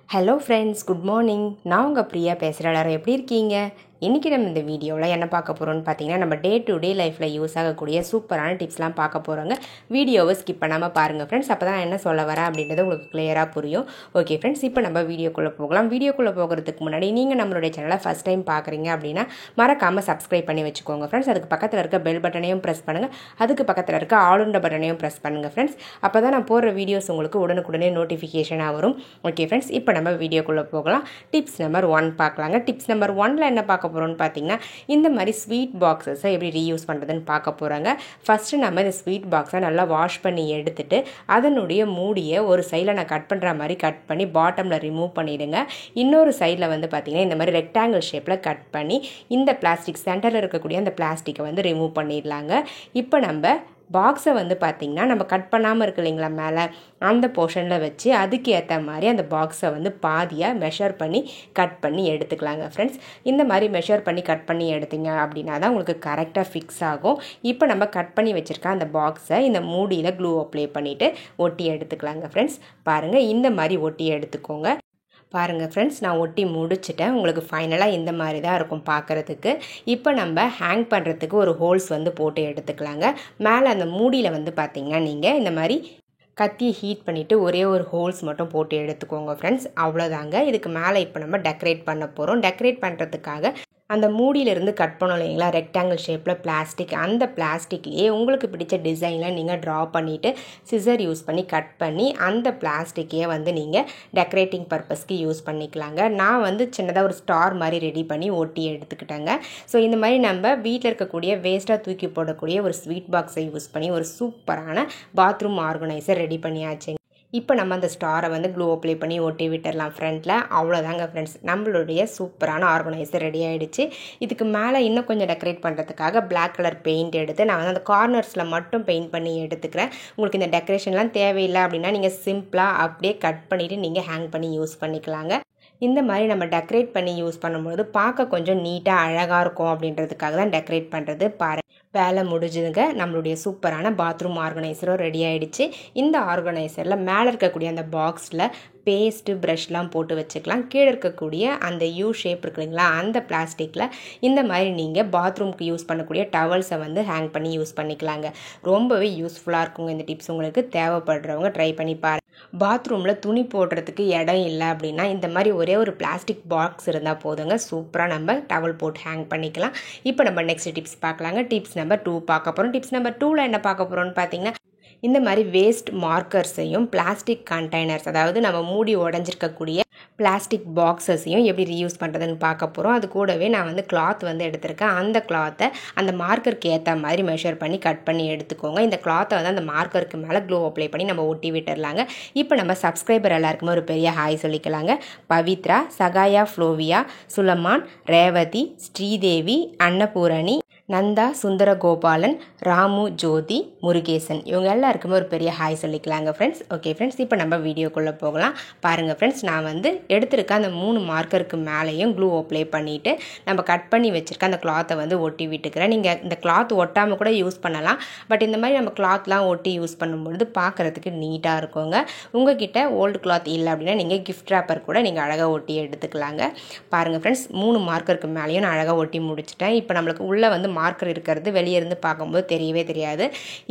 Hello friends, good morning. நான் உங்கள் பிரியா பேசுகிறேன். எல்லாரும் எப்படி இருக்கீங்க? இன்றைக்கி நம்ம இந்த வீடியோவில் என்ன பார்க்க போகிறோம்னு பார்த்தீங்கன்னா, நம்ம டே டு டே லைஃப்பில் யூஸ் ஆகக்கூடிய சூப்பரான டிப்ஸ்லாம் பார்க்க போகிறோங்க. வீடியோவை ஸ்கிப் பண்ணாமல் பாருங்கள் ஃப்ரெண்ட்ஸ். அப்போ தான் என்ன சொல்ல வரேன் அப்படின்றது உங்களுக்கு கிளியராக புரியும். ஓகே ஃப்ரெண்ட்ஸ், இப்போ நம்ம வீடியோக்குள்ளே போகலாம். வீடியோக்குள்ளே போகிறதுக்கு முன்னாடி நீங்கள் நம்மளுடைய சேனலை ஃபஸ்ட் டைம் பார்க்குறீங்க அப்படின்னா மறக்காமல் சப்ஸ்கிரைப் பண்ணி வச்சுக்கோங்க ஃப்ரெண்ட்ஸ். அதுக்கு பக்கத்தில் இருக்க பெல் பட்டனையும் ப்ரெஸ் பண்ணுங்கள். அதுக்கு பக்கத்தில் இருக்க ஆளுண்ட பட்டனையும் ப்ரெஸ் பண்ணுங்கள் ஃப்ரெண்ட்ஸ். அப்போ தான் நான் போடுற வீடியோஸ் உங்களுக்கு உடனுக்குடனே நோட்டிஃபிகேஷனாக வரும். ஓகே ஃப்ரெண்ட்ஸ், இப்போ நம்ம வீடியோக்குள்ளே போகலாம். டிப்ஸ் நம்பர் 1 பார்க்கலாங்க. டிப்ஸ் நம்பர் 1ல் என்ன பார்க்க போகிறோம்னு பார்த்தீங்கன்னா, இந்த மாதிரி ஸ்வீட் பாக்ஸஸை எப்படி ரீயூஸ் பண்ணுறதுன்னு பார்க்க போகிறாங்க. ஃபஸ்ட்டு நம்ம இந்த ஸ்வீட் பாக்ஸை நல்லா வாஷ் பண்ணி எடுத்துட்டு அதனுடைய மூடியை ஒரு சைடில் நான் கட் பண்ணுற மாதிரி கட் பண்ணி பாட்டமில் ரிமூவ் பண்ணிவிடுங்க. இன்னொரு சைடில் வந்து பார்த்திங்கன்னா இந்த மாதிரி ரெக்டாங்கிள் ஷேப்பில் கட் பண்ணி இந்த பிளாஸ்டிக் சென்டரில் இருக்கக்கூடிய அந்த பிளாஸ்டிக்கை வந்து ரிமூவ் பண்ணிடலாங்க. இப்போ நம்ம பாக்ஸை வந்து பார்த்திங்கன்னா நம்ம கட் பண்ணாமல் இருக்கு இல்லைங்களா, மேலே அந்த போர்ஷனில் வச்சு அதுக்கு ஏற்ற மாதிரி அந்த பாக்ஸை வந்து பாதியாக மெஷர் பண்ணி கட் பண்ணி எடுத்துக்கலாங்க ஃப்ரெண்ட்ஸ். இந்த மாதிரி மெஷர் பண்ணி கட் பண்ணி எடுத்தீங்க அப்படின்னா தான் உங்களுக்கு கரெக்டாக ஃபிக்ஸ் ஆகும். இப்போ நம்ம கட் பண்ணி வச்சுருக்க அந்த பாக்ஸை இந்த மூடியில் க்ளூ அப்ளை பண்ணிவிட்டு ஒட்டி எடுத்துக்கலாங்க ஃப்ரெண்ட்ஸ். பாருங்கள், இந்த மாதிரி ஒட்டி எடுத்துக்கோங்க. பாருங்கள் ஃப்ரெண்ட்ஸ், நான் ஒட்டி முடிச்சிட்டேன். உங்களுக்கு ஃபைனலாக இந்த மாதிரி தான் இருக்கும் பார்க்குறதுக்கு. இப்போ நம்ம ஹேங் பண்ணுறதுக்கு ஒரு ஹோல்ஸ் வந்து போட்டு எடுத்துக்கலாங்க. மேலே அந்த மூடியில் வந்து பார்த்திங்கன்னா நீங்கள் இந்த மாதிரி கத்தியை ஹீட் பண்ணிவிட்டு ஒரே ஒரு ஹோல்ஸ் மட்டும் போட்டு எடுத்துக்கோங்க ஃப்ரெண்ட்ஸ். அவ்வளோதாங்க. இதுக்கு மேலே இப்போ நம்ம டெக்கரேட் பண்ண போகிறோம். டெக்கரேட் பண்ணுறதுக்காக அந்த மூடியிலிருந்து கட் பண்ணோம் இல்லைங்களா, ரெக்டாங்கிள் ஷேப்பில் பிளாஸ்டிக், அந்த பிளாஸ்டிக்லேயே உங்களுக்கு பிடிச்ச டிசைனில் நீங்கள் ட்ரா பண்ணிவிட்டு சிசர் யூஸ் பண்ணி கட் பண்ணி அந்த பிளாஸ்டிக்கையே வந்து நீங்கள் டெக்கரேட்டிங் பர்பஸ்க்கு யூஸ் பண்ணிக்கலாங்க. நான் வந்து சின்னதாக ஒரு ஸ்டார் மாதிரி ரெடி பண்ணி ஒட்டி எடுத்துக்கிட்டேங்க. ஸோ இந்த மாதிரி நம்ம வீட்டில் இருக்கக்கூடிய வேஸ்ட்டாக தூக்கி போடக்கூடிய ஒரு ஸ்வீட் பாக்ஸை யூஸ் பண்ணி ஒரு சூப்பரான பாத்ரூம் ஆர்கனைசர் ரெடி பண்ணியாச்சுங்க. இப்போ நம்ம அந்த ஸ்டாரை வந்து க்ளூ அப்ளை பண்ணி ஒட்டி விட்டுடலாம் ஃப்ரண்ட்டில். அவ்வளோதாங்க ஃப்ரெண்ட்ஸ், நம்மளுடைய சூப்பரான ஆர்கனைசர் ரெடி ஆகிடுச்சு. இதுக்கு மேலே இன்னும் கொஞ்சம் டெக்கரேட் பண்ணுறதுக்காக பிளாக் கலர் பெயிண்ட் எடுத்து நான் வந்து அந்த கார்னர்ஸில் மட்டும் பெயிண்ட் பண்ணி எடுத்துக்கிறேன். உங்களுக்கு இந்த டெக்கரேஷன்லாம் தேவையில்லை அப்படின்னா நீங்கள் சிம்பிளாக அப்படியே கட் பண்ணிவிட்டு நீங்கள் ஹேங் பண்ணி யூஸ் பண்ணிக்கலாங்க. இந்த மாதிரி நம்ம டெக்கரேட் பண்ணி யூஸ் பண்ணும்போது பார்க்க கொஞ்சம் நீட்டாக அழகாக இருக்கும் அப்படின்றதுக்காக தான் டெக்கரேட் பண்ணுறது. வேலை முடிஞ்சுதுங்க. நம்மளுடைய சூப்பரான பாத்ரூம் ஆர்கனைசரும் ரெடி ஆகிடுச்சு. இந்த ஆர்கனைசரில் மேலே இருக்கக்கூடிய அந்த பாக்ஸில் பேஸ்ட்டு ப்ரஷ்லாம் போட்டு வச்சுக்கலாம். கீழே இருக்கக்கூடிய அந்த யூ ஷேப் இருக்கு இல்லைங்களா, அந்த பிளாஸ்டிக்கில் இந்த மாதிரி நீங்கள் பாத்ரூம்க்கு யூஸ் பண்ணக்கூடிய டவல்ஸை வந்து ஹேங் பண்ணி யூஸ் பண்ணிக்கலாங்க. ரொம்பவே யூஸ்ஃபுல்லாக இருக்குங்க இந்த டிப்ஸ். உங்களுக்கு தேவைப்படுறவங்க ட்ரை பண்ணி பாருங்கள். பாத்ரூமில் துணி போடுறதுக்கு இடம் இல்லை அப்படின்னா இந்த மாதிரி ஒரே ஒரு பிளாஸ்டிக் பாக்ஸ் இருந்தால் போதுங்க. சூப்பராக நம்ம டவல் போட்டு ஹேங் பண்ணிக்கலாம். இப்போ நம்ம நெக்ஸ்ட் டிப்ஸ் பார்க்கலாங்க. டிப்ஸ் நம்பர் 2 பார்க்க போகிறோம். டிப்ஸ் நம்பர் 2ல் என்ன பார்க்க போகிறோம்னு பார்த்தீங்கன்னா, இந்த மாதிரி வேஸ்ட் மார்க்கர்ஸையும் பிளாஸ்டிக் கண்டெய்னர்ஸ், அதாவது நம்ம மூடி உடஞ்சிருக்கக்கூடிய பிளாஸ்டிக் பாக்ஸஸையும் எப்படி ரீயூஸ் பண்ணுறதுன்னு பார்க்க போகிறோம். அது கூடவே நான் வந்து கிளாத் வந்து எடுத்திருக்கேன். அந்த கிளாத்தை அந்த மார்க்கருக்கு ஏற்ற மாதிரி மெஷர் பண்ணி கட் பண்ணி எடுத்துக்கோங்க. இந்த கிளாத்தை வந்து அந்த மார்க்கருக்கு மேலே க்ளூ அப்ளை பண்ணி நம்ம ஒட்டி விட்டுடலாங்க. இப்போ நம்ம சப்ஸ்கிரைபர் எல்லாருக்குமே ஒரு பெரிய ஹாய் சொல்லிக்கலாங்க. பவித்ரா, சகாயா, ஃப்ளோவியா, சுலமான், ரேவதி, ஸ்ரீதேவி, அன்னபூரணி, நந்தா, சுந்தரகோபாலன், ராமு, ஜோதி, முருகேசன், இவங்க எல்லாருக்குமே ஒரு பெரிய ஹாய் சொல்லிக்கலாங்க ஃப்ரெண்ட்ஸ். ஓகே ஃப்ரெண்ட்ஸ், இப்போ நம்ம வீடியோக்குள்ளே போகலாம். பாருங்கள் ஃப்ரெண்ட்ஸ், நான் வந்து எடுத்திருக்க அந்த 3 மார்க்கருக்கு மேலேயும் க்ளூ அப்ளை பண்ணிவிட்டு நம்ம கட் பண்ணி வச்சுருக்க அந்த கிளாத்தை வந்து ஒட்டி விட்டுக்கிறேன். நீங்கள் இந்த கிளாத் ஒட்டாமல் கூட யூஸ் பண்ணலாம். பட் இந்த மாதிரி நம்ம கிளாத்லாம் ஒட்டி யூஸ் பண்ணும்பொழுது பார்க்குறதுக்கு நீட்டாக இருக்குங்க. உங்ககிட்ட ஓல்டு கிளாத் இல்லை அப்படின்னா நீங்கள் கிஃப்ட் ராப்பர் கூட நீங்கள் அழகாக ஒட்டி எடுத்துக்கலாங்க. பாருங்கள் ஃப்ரெண்ட்ஸ், 3 மார்க்கருக்கு மேலேயும் நான் அழகாக ஒட்டி முடிச்சிட்டேன். இப்போ நம்மளுக்கு உள்ளே வந்து மார்க்கர் இருக்கிறது வெளியே இருந்து பார்க்கும்போது தெரியவே தெரியாது.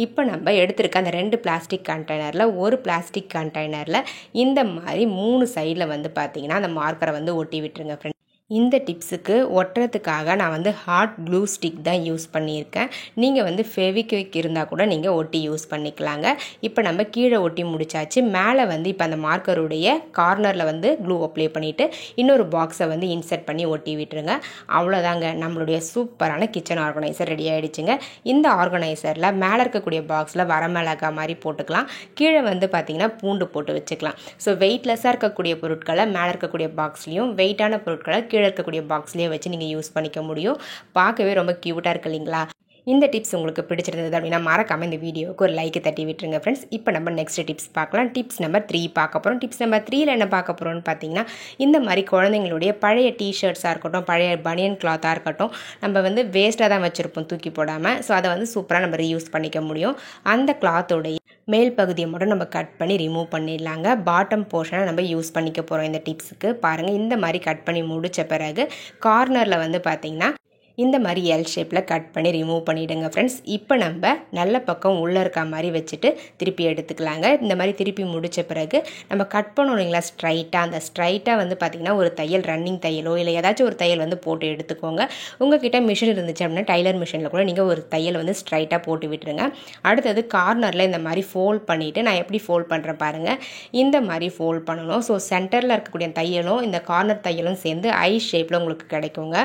இப்போ நம்ம எடுத்திருக்க அந்த 2 பிளாஸ்டிக் கண்டெய்னரில் ஒரு பிளாஸ்டிக் கண்டெய்னரில் இந்த மாதிரி 3 சைடில் வந்து பார்த்திங்கன்னா அந்த மார்க்கரை வந்து ஒட்டி விட்டுருங்க ஃப்ரெண்ட்ஸ். இந்த டிப்ஸுக்கு ஒட்டுறதுக்காக நான் வந்து ஹாட் க்ளூ ஸ்டிக் தான் யூஸ் பண்ணியிருக்கேன். நீங்கள் வந்து ஃபெவிக்விக் இருந்தால் கூட நீங்கள் ஒட்டி யூஸ் பண்ணிக்கலாங்க. இப்போ நம்ம கீழே ஒட்டி முடிச்சாச்சு. மேலே வந்து இப்போ அந்த மார்க்கருடைய கார்னரில் வந்து க்ளூ அப்ளை பண்ணிவிட்டு இன்னொரு பாக்ஸை வந்து இன்சர்ட் பண்ணி ஒட்டி விட்டுருங்க. அவ்வளோதாங்க, நம்மளுடைய சூப்பரான கிச்சன் ஆர்கனைசர் ரெடி ஆகிடுச்சுங்க. இந்த ஆர்கனைசரில் மேலே இருக்கக்கூடிய பாக்ஸில் வரமிளகா மாதிரி போட்டுக்கலாம். கீழே வந்து பார்த்திங்கன்னா பூண்டு போட்டு வச்சுக்கலாம். ஸோ வெயிட்லெஸ்ஸாக இருக்கக்கூடிய பொருட்களை மேலே இருக்கக்கூடிய பாக்ஸ்லேயும், வெயிட்டான பொருட்களை கீழே இருக்கக்கூடிய பாக்ஸ்லேயே வச்சு நீங்கள் யூஸ் பண்ணிக்க முடியும். பார்க்கவே ரொம்ப க்யூட்டாக இருக்கு இல்லைங்களா. இந்த டிப்ஸ் உங்களுக்கு பிடிச்சிருந்தது அப்படின்னா மறக்காமல் இந்த வீடியோவுக்கு ஒரு லைக் தட்டி விட்டுருங்க ஃப்ரெண்ட்ஸ். இப்போ நம்ம நெக்ஸ்ட் டிப்ஸ் பார்க்கலாம். டிப்ஸ் நம்பர் 3 பார்க்க போகிறோம். டிப்ஸ் நம்பர் 3ல் என்ன பார்க்க போகிறோம்னு பார்த்தீங்கன்னா, இந்த மாதிரி குழந்தைங்களுடைய பழைய டிஷர்ட்ஸாக இருக்கட்டும், பழைய பனியன் கிளாத்தாக இருக்கட்டும், நம்ம வந்து வேஸ்ட்டாக தான் வச்சுருப்போம் தூக்கி போடாமல். ஸோ அதை வந்து சூப்பராக நம்ம ரீயூஸ் பண்ணிக்க முடியும். அந்த கிளாத்தோடைய மேல் பகுதியை மட்டும் நம்ம கட் பண்ணி ரிமூவ் பண்ணிடலாங்க. பாட்டம் போர்ஷனை நம்ம யூஸ் பண்ணிக்க போகிறோம் இந்த டிப்ஸுக்கு. பாருங்கள், இந்த மாதிரி கட் பண்ணி முடித்த பிறகு கார்னரில் வந்து பார்த்திங்கன்னா இந்த மாதிரி எல் ஷேப்பில் கட் பண்ணி ரிமூவ் பண்ணிவிடுங்க ஃப்ரெண்ட்ஸ். இப்போ நம்ம நல்ல பக்கம் உள்ளே இருக்க மாதிரி வச்சுட்டு திருப்பி எடுத்துக்கலாங்க. இந்த மாதிரி திருப்பி முடித்த பிறகு நம்ம கட் பண்ணோம் இல்லைங்களா ஸ்ட்ரைட்டாக, அந்த ஸ்ட்ரைட்டாக வந்து பார்த்திங்கன்னா ஒரு தையல், ரன்னிங் தையலோ இல்லை ஏதாச்சும் ஒரு தையல் வந்து போட்டு எடுத்துக்கோங்க. உங்கள்கிட்ட மிஷின் இருந்துச்சு அப்படின்னா டைலர் மிஷினில் கூட நீங்கள் ஒரு தையல் வந்து ஸ்ட்ரைட்டாக போட்டு விட்டுருங்க. அடுத்தது கார்னரில் இந்த மாதிரி ஃபோல்ட் பண்ணிவிட்டு, நான் எப்படி ஃபோல்ட் பண்ணுறேன் பாருங்கள், இந்த மாதிரி ஃபோல்ட் பண்ணணும். ஸோ சென்டரில் இருக்கக்கூடிய தையலும் இந்த கார்னர் தையலும் சேர்ந்து ஐ ஷேப்பில் உங்களுக்கு கிடைக்குங்க.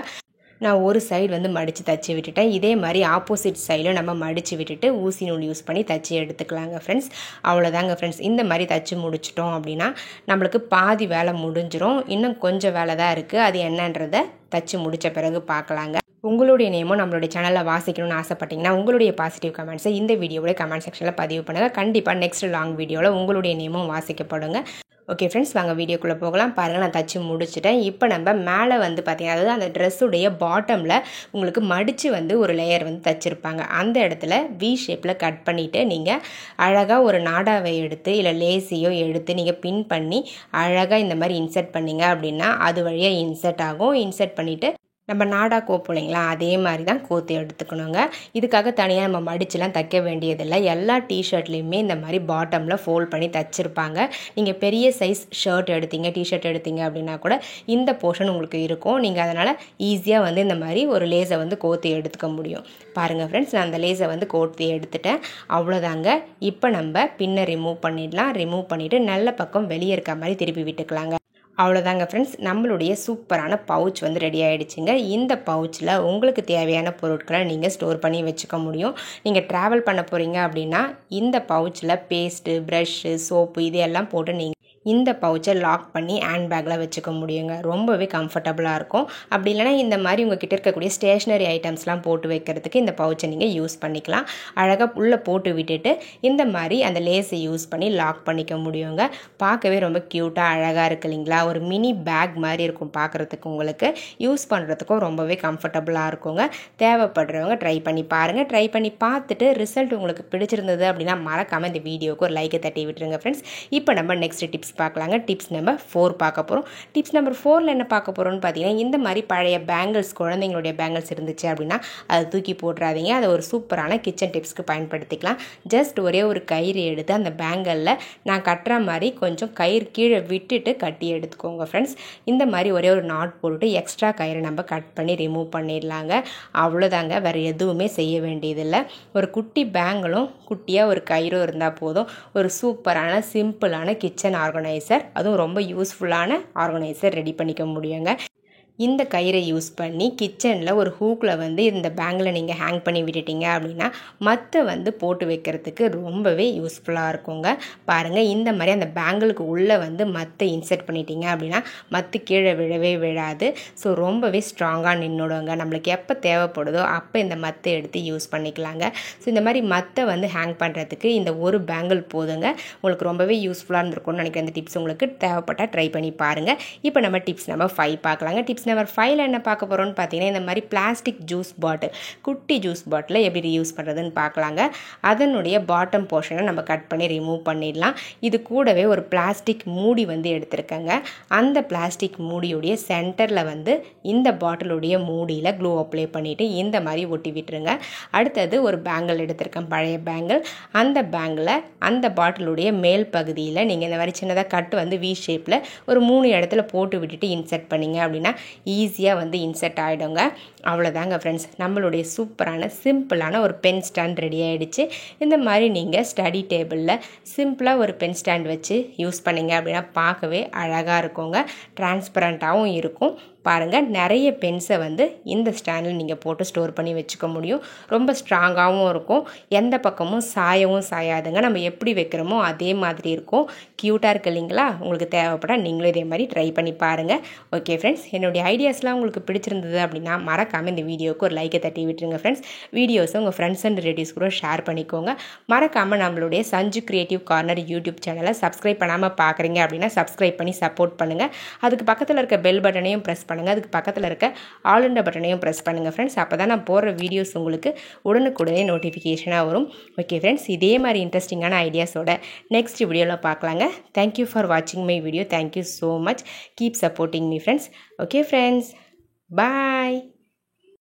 நான் ஒரு சைடு வந்து மடித்து தச்சு விட்டுட்டேன். இதே மாதிரி ஆப்போசிட் சைடில் நம்ம மடித்து விட்டுட்டு ஊசி நூல் யூஸ் பண்ணி தச்சு எடுத்துக்கலாங்க ஃப்ரெண்ட்ஸ். அவ்வளோதாங்க ஃப்ரெண்ட்ஸ். இந்த மாதிரி தச்சு முடிச்சிட்டோம் அப்படின்னா நம்மளுக்கு பாதி வேலை முடிஞ்சிடும். இன்னும் கொஞ்சம் வேலை தான் இருக்குது. அது என்னன்றதை தச்சு முடித்த பிறகு பார்க்கலாங்க. உங்களுடைய நேமும் நம்மளுடைய சேனலில் வாசிக்கணும்னு ஆசைப்பட்டீங்கன்னா உங்களுடைய பாசிட்டிவ் கமெண்ட்ஸை இந்த வீடியோவோட கமெண்ட் செக்ஷனில் பதிவு பண்ணுங்கள். கண்டிப்பாக நெக்ஸ்ட் லாங் வீடியோவில் உங்களுடைய நேமும் வாசிக்கப்படுங்க. ஓகே ஃப்ரெண்ட்ஸ், வாங்க வீடியோக்குள்ளே போகலாம். பாருங்கள், நான் தச்சு முடிச்சுட்டேன். இப்போ நம்ம மேலே வந்து பார்த்திங்கன்னா, அதாவது அந்த ட்ரெஸ்ஸுடைய பாட்டமில் உங்களுக்கு மடித்து வந்து ஒரு லேயர் வந்து தச்சுருப்பாங்க. அந்த இடத்துல வி ஷேப்பில் கட் பண்ணிவிட்டு நீங்கள் அழகாக ஒரு நாடாவை எடுத்து இல்லை லேசியோ எடுத்து நீங்கள் பின் பண்ணி அழகாக இந்த மாதிரி இன்சர்ட் பண்ணிங்க அப்படின்னா அது வழியாக இன்சர்ட் ஆகும். இன்சர்ட் பண்ணிவிட்டு நம்ம நாடா கோப்போம் இல்லைங்களா, அதே மாதிரி தான் கோத்து எடுத்துக்கணுங்க. இதுக்காக தனியாக நம்ம மடிச்சுலாம் தைக்க வேண்டியதில்லை. எல்லா டிஷர்ட்லேயுமே இந்த மாதிரி பாட்டமில் ஃபோல்ட் பண்ணி தைச்சிருப்பாங்க. நீங்கள் பெரிய சைஸ் ஷர்ட் எடுத்தீங்க, டிஷர்ட் எடுத்தீங்க அப்படின்னா கூட இந்த போர்ஷன் உங்களுக்கு இருக்கும். நீங்கள் அதனால் ஈஸியாக வந்து இந்த மாதிரி ஒரு லேஸை வந்து கோத்து எடுத்துக்க முடியும். பாருங்கள் ஃப்ரெண்ட்ஸ், நான் அந்த லேஸை வந்து கோத்து எடுத்துட்டேன். அவ்வளோதாங்க. இப்போ நம்ம பின்னை ரிமூவ் பண்ணிடலாம். ரிமூவ் பண்ணிவிட்டு நல்ல பக்கம் வெளியே இருக்க மாதிரி திருப்பி விட்டுக்கலாங்க. அவ்வளோதாங்க ஃப்ரெண்ட்ஸ், நம்மளுடைய சூப்பரான பவுச் வந்து ரெடி ஆகிடுச்சுங்க. இந்த பவுச்சில் உங்களுக்கு தேவையான பொருட்களை நீங்கள் ஸ்டோர் பண்ணி வச்சுக்க முடியும். நீங்கள் ட்ராவல் பண்ண போகிறீங்க அப்படின்னா இந்த பவுச்சில் பேஸ்ட்டு, ப்ரஷ்ஷு, சோப்பு இது எல்லாம் போட்டு நீங்கள் இந்த பவுச்சை லாக் பண்ணி ஹேண்ட் பேக்கில் வச்சுக்க முடியுங்க. ரொம்பவே கம்ஃபர்டபுளாக இருக்கும். அப்படி இல்லைனா இந்த மாதிரி உங்கள் கிட்ட இருக்கக்கூடிய ஸ்டேஷ்னரி ஐட்டம்ஸ்லாம் போட்டு வைக்கிறதுக்கு இந்த பவுச்சை நீங்கள் யூஸ் பண்ணிக்கலாம். அழகாக உள்ளே போட்டு விட்டுட்டு இந்த மாதிரி அந்த லேஸை யூஸ் பண்ணி லாக் பண்ணிக்க முடியுங்க. பார்க்கவே ரொம்ப க்யூட்டாக அழகாக இருக்குது இல்லைங்களா. ஒரு மினி பேக் மாதிரி இருக்கும் பார்க்குறதுக்கு. உங்களுக்கு யூஸ் பண்ணுறதுக்கும் ரொம்பவே கம்ஃபர்டபுளாக இருக்குங்க. தேவைப்படுறவங்க ட்ரை பண்ணி பாருங்கள். ட்ரை பண்ணி பார்த்துட்டு ரிசல்ட் உங்களுக்கு பிடிச்சிருந்தது அப்படின்னா மறக்காமல் இந்த வீடியோவுக்கு ஒரு லைக்கை தட்டி விட்டுருங்க ஃப்ரெண்ட்ஸ். இப்போ நம்ம நெக்ஸ்ட் டிப்ஸ் பார்க்கலாங்க. டிப்ஸ் நம்பர் 4 பார்க்க போகிறோம். டிப்ஸ் நம்பர் 4ல் என்ன பார்க்க போகிறோம்னு பார்த்தீங்கன்னா, இந்த மாதிரி பழைய பேங்கிள்ஸ், குழந்தைங்களுடைய பேங்கிள்ஸ் இருந்துச்சு அப்படின்னா அதை தூக்கி போட்டுறாதீங்க. அதை ஒரு சூப்பரான கிச்சன் டிப்ஸ்க்கு பயன்படுத்திக்கலாம். ஜஸ்ட் ஒரே ஒரு கயிறு எடுத்து அந்த பேங்கிளில் நான் கட்டுற மாதிரி கொஞ்சம் கயிறு கீழே விட்டுட்டு கட்டி எடுத்துக்கோங்க ஃப்ரெண்ட்ஸ். இந்த மாதிரி ஒரே ஒரு நாட் போட்டுட்டு எக்ஸ்ட்ரா கயிறு நம்ம கட் பண்ணி ரிமூவ் பண்ணிடலாங்க. அவ்வளோதாங்க, வேறு எதுவுமே செய்ய வேண்டியதில்லை. ஒரு குட்டி பேங்கிளும் குட்டியாக ஒரு கயிறும் இருந்தால் போதும். ஒரு சூப்பரான சிம்பிளான கிச்சன் ஆர்கனைசர், அதுவும் ரொம்ப யூஸ்ஃபுல்லான ஆர்கனைசர் ரெடி பண்ணிக்க முடியுங்க. இந்த கயிறை யூஸ் பண்ணி கிச்சனில் ஒரு ஹூக்கில் வந்து இந்த பேங்கில் நீங்கள் ஹேங் பண்ணி விட்டுட்டீங்க அப்படின்னா மற்ற வந்து போட்டு வைக்கிறதுக்கு ரொம்பவே யூஸ்ஃபுல்லாக இருக்குங்க. பாருங்கள், இந்த மாதிரி அந்த பேங்கிளுக்கு உள்ளே வந்து மற்ற இன்சர்ட் பண்ணிட்டீங்க அப்படின்னா மற்ற கீழே விழவே விழாது. ஸோ ரொம்பவே ஸ்ட்ராங்காக நின்றுடுங்க. நம்மளுக்கு எப்போ தேவைப்படுதோ அப்போ இந்த மற்ற எடுத்து யூஸ் பண்ணிக்கலாங்க. ஸோ இந்த மாதிரி மற்ற வந்து ஹேங் பண்ணுறதுக்கு இந்த ஒரு பேங்கிள் போதுங்க. உங்களுக்கு ரொம்பவே யூஸ்ஃபுல்லாக இருந்திருக்கும்னு நினைக்கிறேன். இந்த டிப்ஸ் உங்களுக்கு தேவைப்பட்டால் ட்ரை பண்ணி பாருங்கள். இப்போ நம்ம டிப்ஸ் நம்பர் 5 பார்க்கலாங்க. டிப்ஸ் நம்பர் 5ல் என்ன பார்க்க போகிறோம்னு பார்த்தீங்கன்னா, இந்த மாதிரி பிளாஸ்டிக் ஜூஸ் பாட்டில், குட்டி ஜூஸ் பாட்டிலை எப்படி ரீயூஸ் பண்ணுறதுன்னு பார்க்கலாங்க. அதனுடைய பாட்டம் போர்ஷனை நம்ம கட் பண்ணி ரிமூவ் பண்ணிடலாம். இது கூடவே ஒரு பிளாஸ்டிக் மூடி வந்து எடுத்துருக்கேங்க. அந்த பிளாஸ்டிக் மூடியுடைய சென்டரில் வந்து இந்த பாட்டிலுடைய மூடியில் க்ளூ அப்ளை பண்ணிவிட்டு இந்த மாதிரி ஒட்டி விட்டுருங்க. அடுத்தது ஒரு பேங்கிள் எடுத்திருக்கேன், பழைய பேங்கிள். அந்த பேங்கில் அந்த பாட்டிலுடைய மேல் பகுதியில் நீங்கள் இந்த மாதிரி சின்னதாக கட்டு வந்து வி ஷேப்பில் ஒரு 3 இடத்துல போட்டு விட்டுட்டு இன்சர்ட் பண்ணிங்க அப்படின்னா ஈஸியாக வந்து இன்சர்ட் ஆகிடுங்க. அவ்வளோதாங்க ஃப்ரெண்ட்ஸ், நம்மளுடைய சூப்பரான சிம்பிளான ஒரு பென் ஸ்டாண்ட் ரெடி ஆகிடுச்சு. இந்த மாதிரி நீங்கள் ஸ்டடி டேபிளில் சிம்பிளாக ஒரு பென் ஸ்டாண்ட் வச்சு யூஸ் பண்ணிங்க அப்படின்னா பார்க்கவே அழகாக இருக்குங்க. டிரான்ஸ்பரண்ட்டாகவும் இருக்கும். பாருங்கள் நிறைய பென்ஸை வந்து இந்த ஸ்டாண்டில் நீங்கள் போட்டு ஸ்டோர் பண்ணி வச்சுக்க முடியும். ரொம்ப ஸ்ட்ராங்காகவும் இருக்கும், எந்த பக்கமும் சாயவும் சாயாதுங்க. நம்ம எப்படி வைக்கிறோமோ அதே மாதிரி இருக்கும். க்யூட்டாக இருக்கு இல்லைங்களா? உங்களுக்கு தேவைப்பட்டால் நீங்களும் இதே மாதிரி ட்ரை பண்ணி பாருங்கள். ஓகே ஃப்ரெண்ட்ஸ், என்னுடைய ஐடியாஸ்லாம் உங்களுக்கு பிடிச்சிருந்தது அப்படின்னா மறக்காமல் இந்த வீடியோவுக்கு ஒரு லைக்கை தட்டி விட்டுருங்க ஃப்ரெண்ட்ஸ். வீடியோஸை உங்கள் ஃப்ரெண்ட்ஸ் அண்ட் ரிலேட்டிவ்ஸ் கூட ஷேர் பண்ணிக்கோங்க. மறக்காமல் நம்மளுடைய சஞ்சு கிரியேட்டிவ் கார்னர் யூடியூப் சேனலை சப்ஸ்கிரைப் பண்ணாமல் பார்க்குறீங்க அப்படின்னா சப்ஸ்கிரைப் பண்ணி சப்போர்ட் பண்ணுங்கள். அதுக்கு பக்கத்தில் இருக்க பெல் பட்டனையும் ப்ரெஸ் பண்ணுங்கள். அதுக்கு பக்கத்தில் இருக்க ஆல் இன் பட்டனையும் ப்ரெஸ் பண்ணுங்கள் ஃப்ரெண்ட்ஸ். அப்போ தான் நான் போடுற வீடியோஸ் உங்களுக்கு உடனுக்குடனே நோட்டிஃபிகேஷனாக வரும். ஓகே ஃப்ரெண்ட்ஸ், இதே மாதிரி இன்ட்ரெஸ்டிங்கான ஐடியாஸோட நெக்ஸ்ட் வீடியோவில் பார்க்கலாங்க. தேங்க்யூ ஃபார் வாட்சிங் my video. Thank you so much. Keep supporting me friends. Okay friends, bye.